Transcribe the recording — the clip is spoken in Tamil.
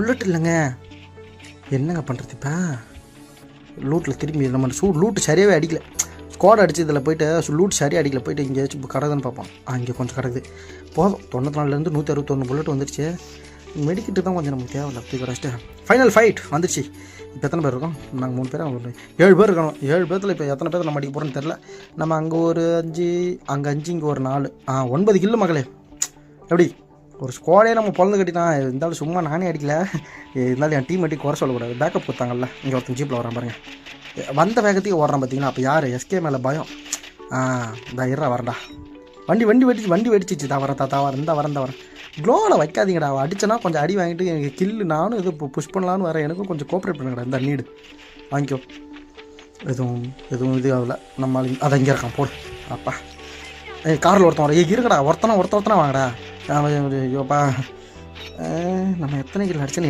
புல்லட் இல்லைங்க. என்னங்க பண்ணுறது இப்போ? லூட்டில் திரும்பி நம்ம லூட்டு சரியாகவே அடிக்கல. ஸ்குவாட் அடிச்சு இதில் போய்ட்டு லூட் சரியாக அடிக்கல. போய்ட்டு இங்கேயாச்சும் இப்போ கடக்குதுன்னு பார்ப்போம். இங்கே கொஞ்சம் கிடக்குது. போதும். 94லேருந்து 161 புல்லட் வந்துடுச்சு. மெடிக்கிட்டு தான் கொஞ்சம் நமக்கு தேவையில்ல. அப்படி கிடச்சிட்டு ஃபைனல் ஃபைட் வந்துடுச்சு. இப்போ எத்தனை பேர் இருக்கோம்? நாங்கள் 3 பேர், அவங்க 7 பேர் இருக்கணும். 7 பேர்த்தில் இப்போ எத்தனை பேர் நம்ம அடிக்க போகிறோன்னு தெரில. நம்ம அங்கே ஒரு 5, அங்கே 5, இங்கே ஒரு 4, 9 கில்லு மகளே. எப்படி ஒரு ஸ்குவாடே நம்ம பொழந்து கட்டிதான். இருந்தாலும் சும்மா நானே அடிக்கல. இருந்தாலும் என் டீம் அடி குறை சொல்லக்கூடாது. பேக்கப் கொடுத்தாங்கல்ல. இங்கே ஒருத்தன் ஜீப்பில் வரான் பாருங்கள். வந்த வேகத்தையும் ஓடுறான் பார்த்தீங்கன்னா. அப்போ யார்? எஸ்கே மேலே பயம். இந்த இருறா வரண்டா. வண்டி வெடிச்சிச்சு. தான் வரேன் இந்த வரேன். க்ளோவில் வைக்காதீங்கடா. அடிச்சனா கொஞ்சம் அடி வாங்கிட்டு எனக்கு கில்லு நானும் இது புஷ் பண்ணலான்னு வரேன். எனக்கும் கொஞ்சம் கோஆப்ரேட் பண்ணுங்கடா. இந்த நீடு வாங்கிக்கோ. எதுவும் இது ஆகல. நம்ம அதை இங்கே இருக்கான் போடு. அப்பா காரில் ஒருத்தன் வர. இருக்கடா ஒருத்தனா வாங்கடா. ஐயோப்பா நம்ம எத்தனை கிலோ அடிச்சு